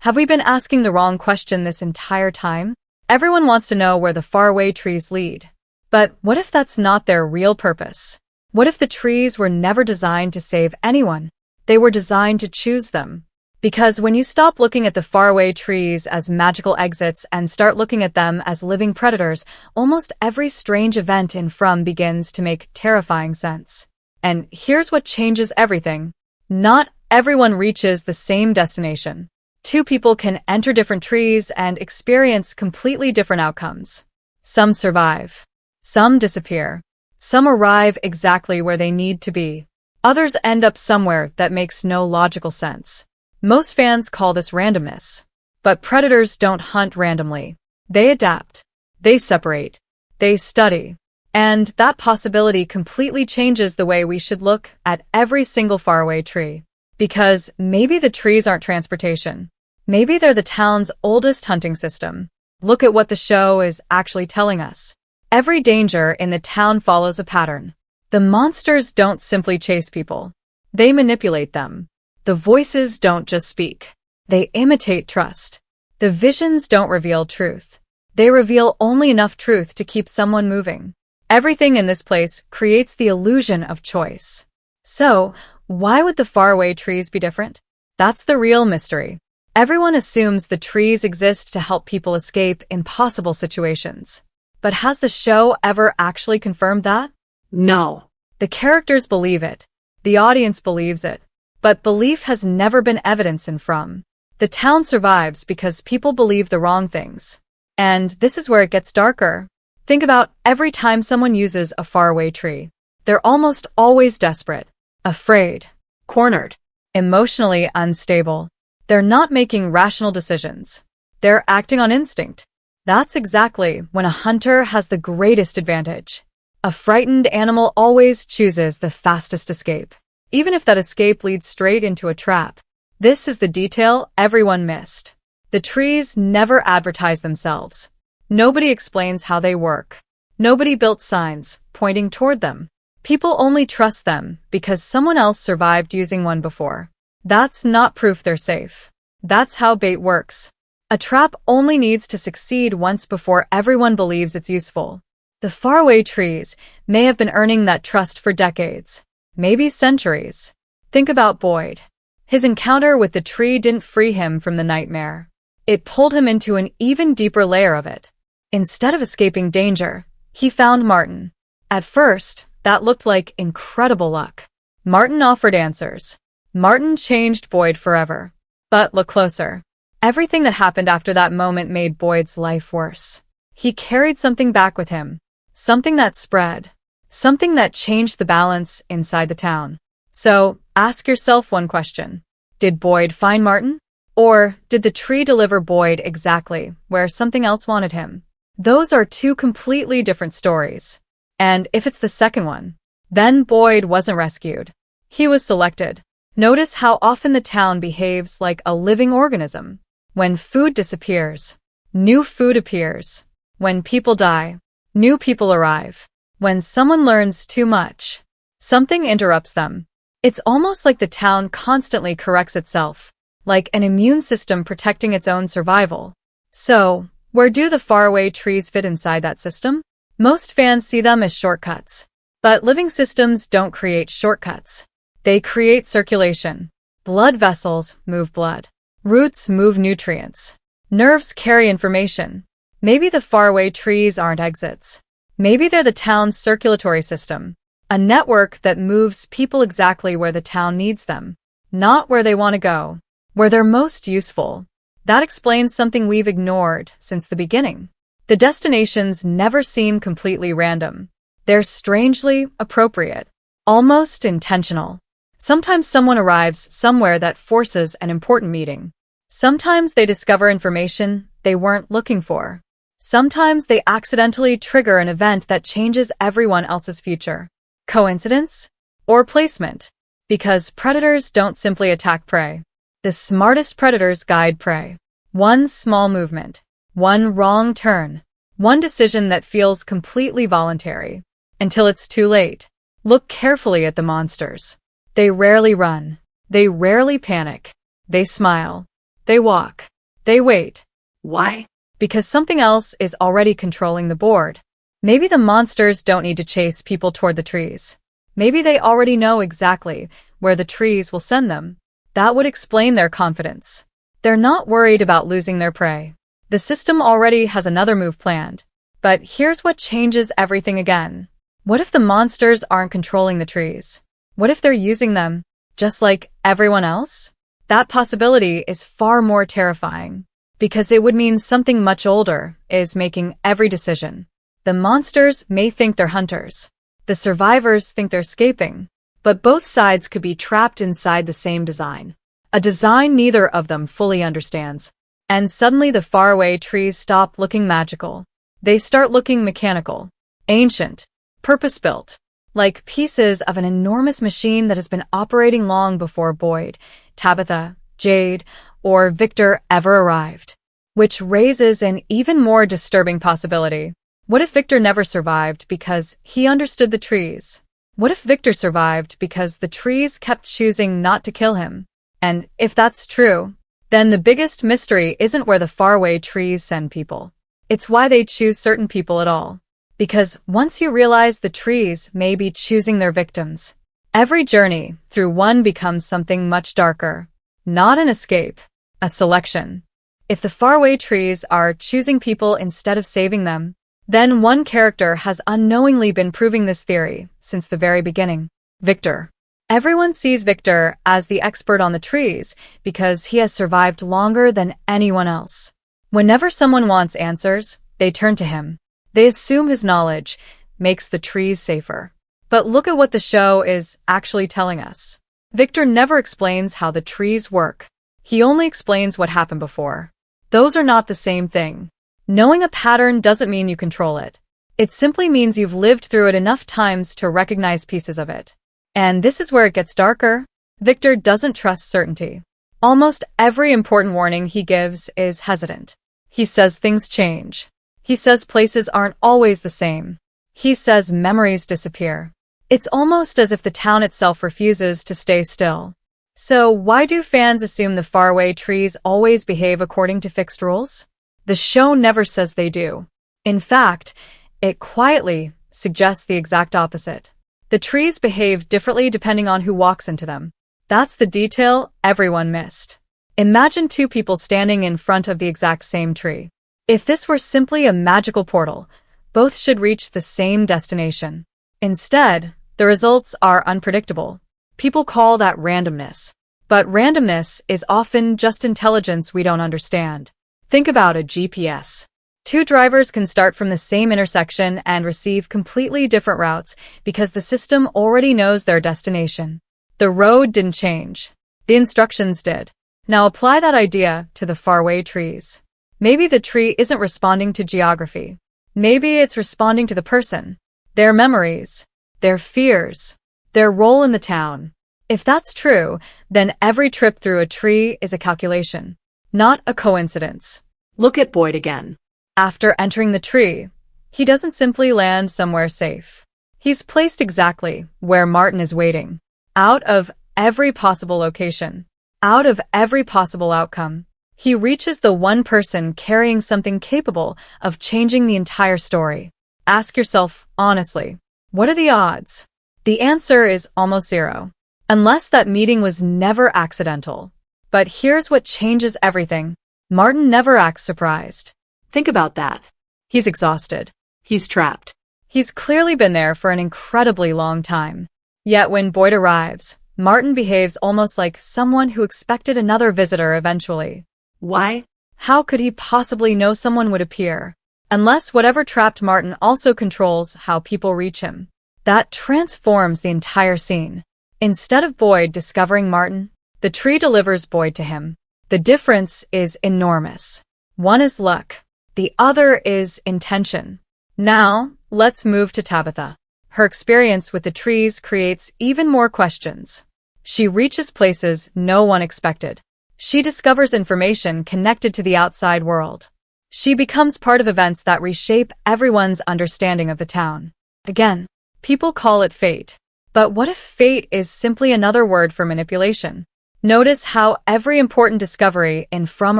Have we been asking the wrong question this entire time? Everyone wants to know where the faraway trees lead. But what if that's not their real purpose? What if the trees were never designed to save anyone? They were designed to choose them. Because when you stop looking at the faraway trees as magical exits and start looking at them as living predators, almost every strange event in From begins to make terrifying sense. And here's what changes everything. Not everyone reaches the same destination. Two people can enter different trees and experience completely different outcomes. Some survive. Some disappear. Some arrive exactly where they need to be. Others end up somewhere that makes no logical sense. Most fans call this randomness. But predators don't hunt randomly. They adapt. They separate. They study. And that possibility completely changes the way we should look at every single faraway tree. Because maybe the trees aren't transportation. Maybe they're the town's oldest hunting system. Look at what the show is actually telling us. Every danger in the town follows a pattern. The monsters don't simply chase people. They manipulate them. The voices don't just speak. They imitate trust. The visions don't reveal truth. They reveal only enough truth to keep someone moving. Everything in this place creates the illusion of choice. So, why would the faraway trees be different? That's the real mystery. Everyone assumes the trees exist to help people escape impossible situations. But has the show ever actually confirmed that? No. The characters believe it. The audience believes it. But belief has never been evidence in From. The town survives because people believe the wrong things. And this is where it gets darker. Think about every time someone uses a faraway tree. They're almost always desperate, afraid, Cornered. emotionally unstable. They're not making rational decisions. They're acting on instinct. That's exactly when a hunter has the greatest advantage. A frightened animal always chooses the fastest escape, even if that escape leads straight into a trap. This is the detail everyone missed. The trees never advertise themselves. Nobody explains how they work. Nobody built signs pointing toward them. People only trust them because someone else survived using one before. That's not proof they're safe. That's how bait works. A trap only needs to succeed once before everyone believes it's useful. The faraway trees may have been earning that trust for decades, maybe centuries. Think about Boyd. His encounter with the tree didn't free him from the nightmare. It pulled him into an even deeper layer of it. Instead of escaping danger, he found Martin. At first, that looked like incredible luck. Martin offered answers. Martin changed Boyd forever. But look closer. Everything that happened after that moment made Boyd's life worse. He carried something back with him. Something that spread. Something that changed the balance inside the town. So, ask yourself one question. Did Boyd find Martin? Or did the tree deliver Boyd exactly where something else wanted him? Those are two completely different stories. And if it's the second one, then Boyd wasn't rescued. He was selected. Notice how often the town behaves like a living organism. When food disappears, new food appears. When people die, new people arrive. When someone learns too much, something interrupts them. It's almost like the town constantly corrects itself, like an immune system protecting its own survival. So, where do the faraway trees fit inside that system? Most fans see them as shortcuts. But living systems don't create shortcuts. They create circulation. Blood vessels move blood. Roots move nutrients. Nerves carry information. Maybe the faraway trees aren't exits. Maybe they're the town's circulatory system. A network that moves people exactly where the town needs them. Not where they want to go. Where they're most useful. That explains something we've ignored since the beginning. The destinations never seem completely random. They're strangely appropriate. Almost intentional. Sometimes someone arrives somewhere that forces an important meeting. Sometimes they discover information they weren't looking for. Sometimes they accidentally trigger an event that changes everyone else's future. Coincidence? Or placement? Because predators don't simply attack prey. The smartest predators guide prey. One small movement. One wrong turn. One decision that feels completely voluntary. Until it's too late. Look carefully at the monsters. They rarely run. They rarely panic. They smile. They walk. They wait. Why? Because something else is already controlling the board. Maybe the monsters don't need to chase people toward the trees. Maybe they already know exactly where the trees will send them. That would explain their confidence. They're not worried about losing their prey. The system already has another move planned. But here's what changes everything again. What if the monsters aren't controlling the trees? What if they're using them, just like everyone else? That possibility is far more terrifying, because it would mean something much older is making every decision. The monsters may think they're hunters. The survivors think they're escaping. But both sides could be trapped inside the same design. A design neither of them fully understands. And suddenly the faraway trees stop looking magical. They start looking mechanical, ancient, purpose-built, like pieces of an enormous machine that has been operating long before Boyd, Tabitha, Jade, or Victor ever arrived. Which raises an even more disturbing possibility. What if Victor never survived because he understood the trees? What if Victor survived because the trees kept choosing not to kill him? And if that's true, then the biggest mystery isn't where the faraway trees send people. It's why they choose certain people at all. Because once you realize the trees may be choosing their victims, every journey through one becomes something much darker. Not an escape, a selection. If the faraway trees are choosing people instead of saving them, then one character has unknowingly been proving this theory since the very beginning. Victor. Everyone sees Victor as the expert on the trees because he has survived longer than anyone else. Whenever someone wants answers, they turn to him. They assume his knowledge makes the trees safer. But look at what the show is actually telling us. Victor never explains how the trees work. He only explains what happened before. Those are not the same thing. Knowing a pattern doesn't mean you control it. It simply means you've lived through it enough times to recognize pieces of it. And this is where it gets darker. Victor doesn't trust certainty. Almost every important warning he gives is hesitant. He says things change. He says places aren't always the same. He says memories disappear. It's almost as if the town itself refuses to stay still. So why do fans assume the faraway trees always behave according to fixed rules? The show never says they do. In fact, it quietly suggests the exact opposite. The trees behave differently depending on who walks into them. That's the detail everyone missed. Imagine two people standing in front of the exact same tree. If this were simply a magical portal, both should reach the same destination. Instead, the results are unpredictable. People call that randomness. But randomness is often just intelligence we don't understand. Think about a GPS. Two drivers can start from the same intersection and receive completely different routes because the system already knows their destination. The road didn't change. The instructions did. Now apply that idea to the faraway trees. Maybe the tree isn't responding to geography. Maybe it's responding to the person, their memories, their fears, their role in the town. If that's true, then every trip through a tree is a calculation, not a coincidence. Look at Boyd again. After entering the tree, he doesn't simply land somewhere safe. He's placed exactly where Martin is waiting. Out of every possible location, out of every possible outcome, he reaches the one person carrying something capable of changing the entire story. Ask yourself, honestly, what are the odds? The answer is almost zero. Unless that meeting was never accidental. But here's what changes everything. Martin never acts surprised. Think about that. He's exhausted. He's trapped. He's clearly been there for an incredibly long time. Yet when Boyd arrives, Martin behaves almost like someone who expected another visitor eventually. Why? How could he possibly know someone would appear? Unless whatever trapped Martin also controls how people reach him. That transforms the entire scene. Instead of Boyd discovering Martin, the tree delivers Boyd to him. The difference is enormous. One is luck. The other is intention. Now, let's move to Tabitha. Her experience with the trees creates even more questions. She reaches places no one expected. She discovers information connected to the outside world. She becomes part of events that reshape everyone's understanding of the town. Again, people call it fate. But what if fate is simply another word for manipulation? Notice how every important discovery in From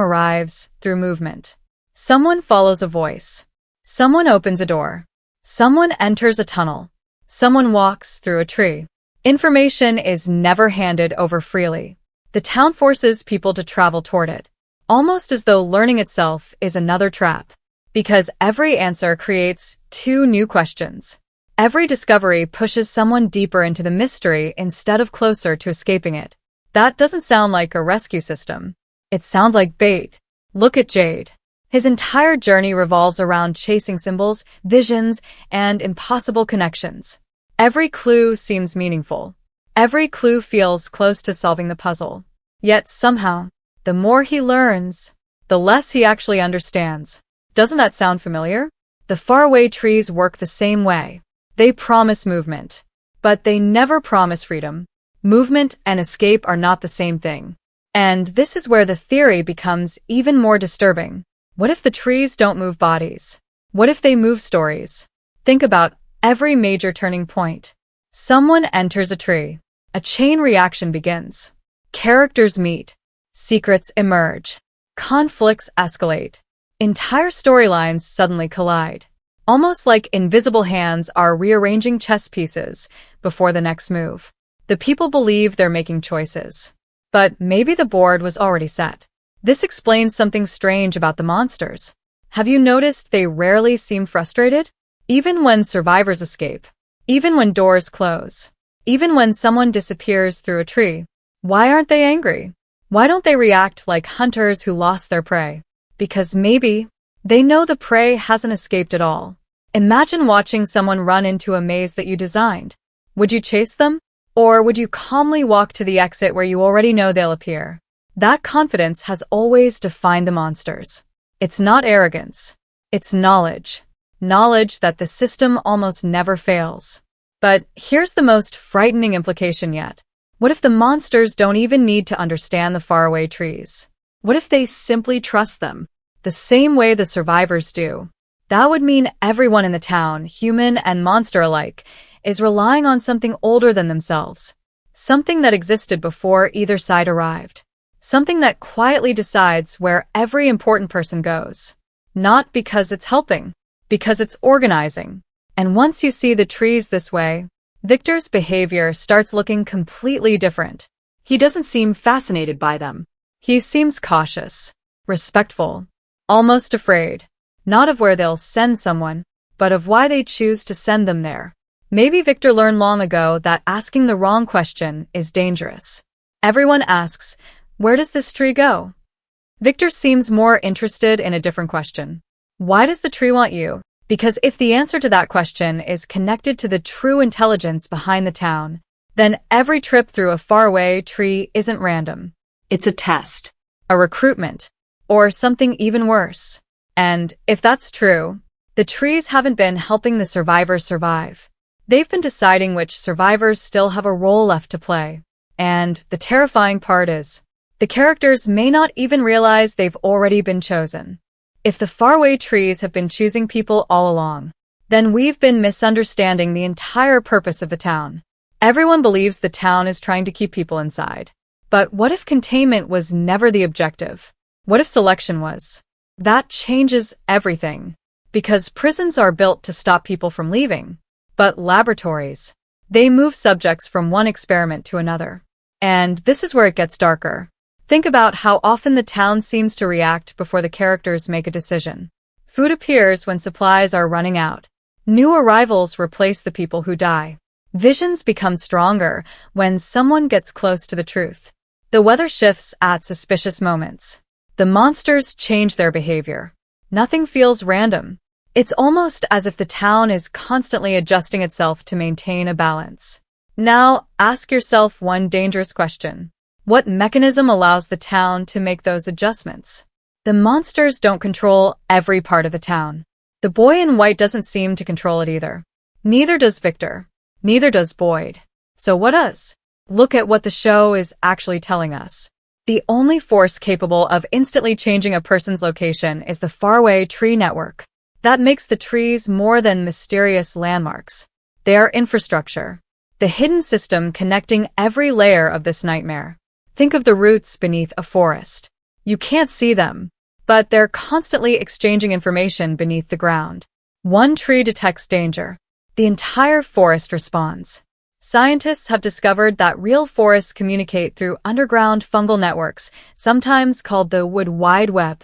arrives through movement. Someone follows a voice. Someone opens a door. Someone enters a tunnel. Someone walks through a tree. Information is never handed over freely. The town forces people to travel toward it, almost as though learning itself is another trap. Because every answer creates two new questions. Every discovery pushes someone deeper into the mystery instead of closer to escaping it. That doesn't sound like a rescue system. It sounds like bait. Look at Jade. His entire journey revolves around chasing symbols, visions, and impossible connections. Every clue seems meaningful. Every clue feels close to solving the puzzle. Yet somehow, the more he learns, the less he actually understands. Doesn't that sound familiar? The faraway trees work the same way. They promise movement, but they never promise freedom. Movement and escape are not the same thing. And this is where the theory becomes even more disturbing. What if the trees don't move bodies? What if they move stories? Think about every major turning point. Someone enters a tree. A chain reaction begins. Characters meet. Secrets emerge. Conflicts escalate. Entire storylines suddenly collide. Almost like invisible hands are rearranging chess pieces before the next move. The people believe they're making choices. But maybe the board was already set. This explains something strange about the monsters. Have you noticed they rarely seem frustrated? Even when survivors escape. Even when doors close. Even when someone disappears through a tree. Why aren't they angry? Why don't they react like hunters who lost their prey? Because maybe they know the prey hasn't escaped at all. Imagine watching someone run into a maze that you designed. Would you chase them? Or would you calmly walk to the exit where you already know they'll appear? That confidence has always defined the monsters. It's not arrogance. It's knowledge. Knowledge that the system almost never fails. But here's the most frightening implication yet. What if the monsters don't even need to understand the faraway trees? What if they simply trust them, the same way the survivors do? That would mean everyone in the town, human and monster alike, is relying on something older than themselves. Something that existed before either side arrived. Something that quietly decides where every important person goes. Not because it's helping, because it's organizing. And once you see the trees this way, Victor's behavior starts looking completely different. He doesn't seem fascinated by them. He seems cautious, respectful, almost afraid. Not of where they'll send someone, but of why they choose to send them there. Maybe Victor learned long ago that asking the wrong question is dangerous. Everyone asks, where does this tree go? Victor seems more interested in a different question. Why does the tree want you? Because if the answer to that question is connected to the true intelligence behind the town, then every trip through a faraway tree isn't random. It's a test. A recruitment. Or something even worse. And if that's true, the trees haven't been helping the survivors survive. They've been deciding which survivors still have a role left to play. And the terrifying part is, the characters may not even realize they've already been chosen. If the faraway trees have been choosing people all along, then we've been misunderstanding the entire purpose of the town. Everyone believes the town is trying to keep people inside. But what if containment was never the objective? What if selection was? That changes everything. Because prisons are built to stop people from leaving. But laboratories, they move subjects from one experiment to another. And this is where it gets darker. Think about how often the town seems to react before the characters make a decision. Food appears when supplies are running out. New arrivals replace the people who die. Visions become stronger when someone gets close to the truth. The weather shifts at suspicious moments. The monsters change their behavior. Nothing feels random. It's almost as if the town is constantly adjusting itself to maintain a balance. Now, ask yourself one dangerous question. What mechanism allows the town to make those adjustments? The monsters don't control every part of the town. The boy in white doesn't seem to control it either. Neither does Victor. Neither does Boyd. So what does? Look at what the show is actually telling us. The only force capable of instantly changing a person's location is the Faraway Tree network. That makes the trees more than mysterious landmarks. They are infrastructure. The hidden system connecting every layer of this nightmare. Think of the roots beneath a forest. You can't see them, but they're constantly exchanging information beneath the ground. One tree detects danger. The entire forest responds. Scientists have discovered that real forests communicate through underground fungal networks, sometimes called the wood wide web.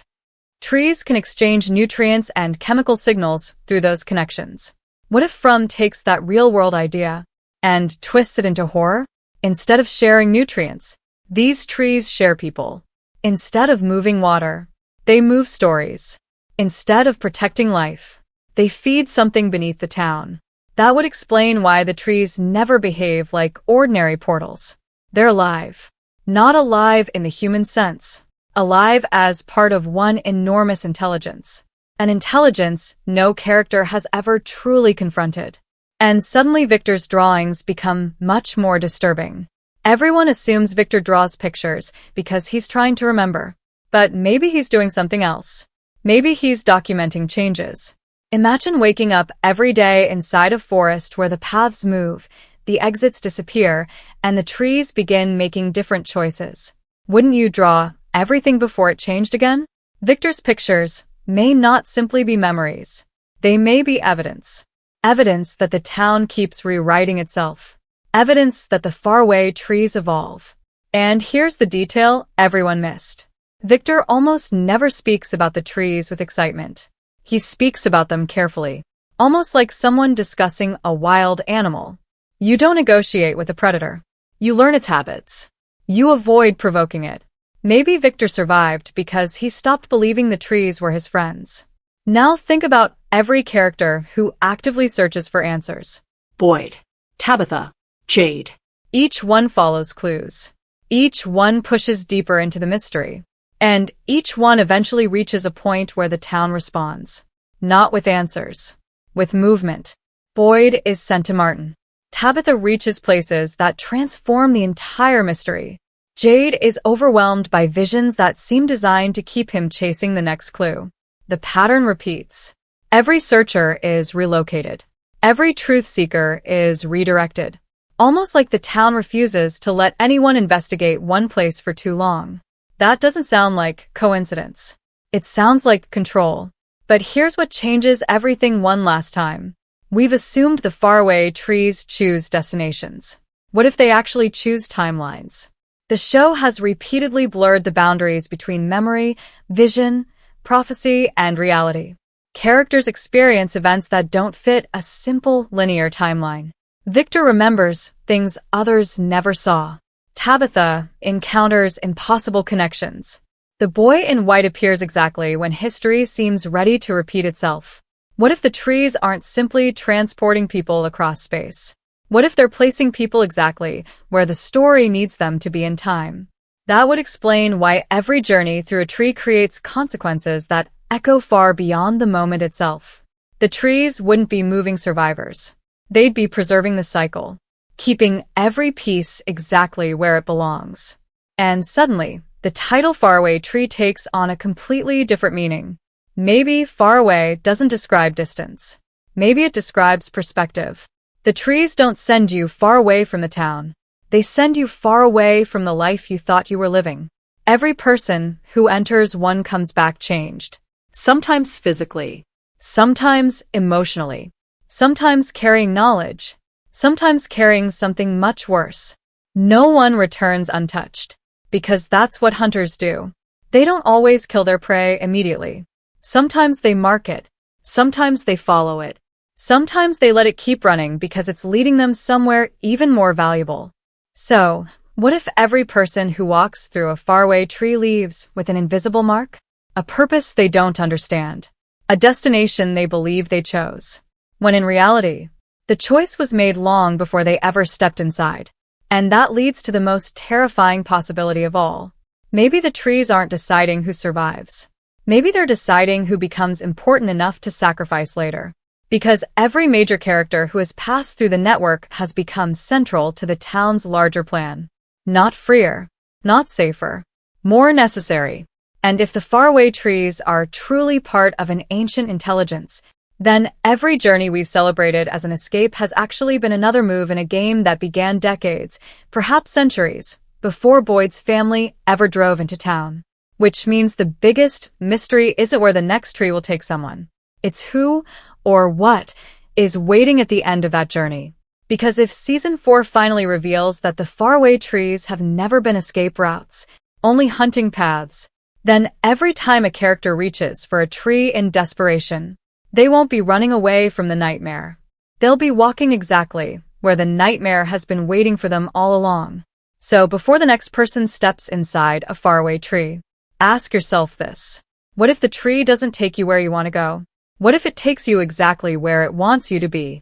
Trees can exchange nutrients and chemical signals through those connections. What if FROM takes that real-world idea and twists it into horror? Instead of sharing nutrients, these trees share people. Instead of moving water, they move stories. Instead of protecting life, they feed something beneath the town. That would explain why the trees never behave like ordinary portals. They're alive. Not alive in the human sense. Alive as part of one enormous intelligence. An intelligence no character has ever truly confronted. And suddenly Victor's drawings become much more disturbing. Everyone assumes Victor draws pictures because he's trying to remember. But maybe he's doing something else. Maybe he's documenting changes. Imagine waking up every day inside a forest where the paths move, the exits disappear, and the trees begin making different choices. Wouldn't you draw everything before it changed again? Victor's pictures may not simply be memories. They may be evidence. Evidence that the town keeps rewriting itself. Evidence that the faraway trees evolve. And here's the detail everyone missed. Victor almost never speaks about the trees with excitement. He speaks about them carefully, almost like someone discussing a wild animal. You don't negotiate with a predator. You learn its habits. You avoid provoking it. Maybe Victor survived because he stopped believing the trees were his friends. Now think about every character who actively searches for answers. Boyd, Tabitha, Jade. Each one follows clues. Each one pushes deeper into the mystery. And each one eventually reaches a point where the town responds. Not with answers. With movement. Boyd is sent to Martin. Tabitha reaches places that transform the entire mystery. Jade is overwhelmed by visions that seem designed to keep him chasing the next clue. The pattern repeats. Every searcher is relocated. Every truth seeker is redirected. Almost like the town refuses to let anyone investigate one place for too long. That doesn't sound like coincidence. It sounds like control. But here's what changes everything one last time. We've assumed the faraway trees choose destinations. What if they actually choose timelines? The show has repeatedly blurred the boundaries between memory, vision, prophecy, and reality. Characters experience events that don't fit a simple linear timeline. Victor remembers things others never saw. Tabitha encounters impossible connections. The boy in white appears exactly when history seems ready to repeat itself. What if the trees aren't simply transporting people across space? What if they're placing people exactly where the story needs them to be in time? That would explain why every journey through a tree creates consequences that echo far beyond the moment itself. The trees wouldn't be moving survivors. They'd be preserving the cycle, keeping every piece exactly where it belongs. And suddenly, the title Faraway Tree takes on a completely different meaning. Maybe faraway doesn't describe distance. Maybe it describes perspective. The trees don't send you far away from the town. They send you far away from the life you thought you were living. Every person who enters one comes back changed. Sometimes physically. Sometimes emotionally. Sometimes carrying knowledge. Sometimes carrying something much worse. No one returns untouched. Because that's what hunters do. They don't always kill their prey immediately. Sometimes they mark it. Sometimes they follow it. Sometimes they let it keep running because it's leading them somewhere even more valuable. So, what if every person who walks through a faraway tree leaves with an invisible mark? A purpose they don't understand. A destination they believe they chose. When in reality, the choice was made long before they ever stepped inside. And that leads to the most terrifying possibility of all. Maybe the trees aren't deciding who survives. Maybe they're deciding who becomes important enough to sacrifice later. Because every major character who has passed through the network has become central to the town's larger plan. Not freer, not safer, more necessary. And if the faraway trees are truly part of an ancient intelligence, then every journey we've celebrated as an escape has actually been another move in a game that began decades, perhaps centuries, before Boyd's family ever drove into town. Which means the biggest mystery isn't where the next tree will take someone. It's who or what is waiting at the end of that journey. Because if Season 4 finally reveals that the faraway trees have never been escape routes, only hunting paths, then every time a character reaches for a tree in desperation, they won't be running away from the nightmare. They'll be walking exactly where the nightmare has been waiting for them all along. So before the next person steps inside a faraway tree, ask yourself this. What if the tree doesn't take you where you want to go? What if it takes you exactly where it wants you to be?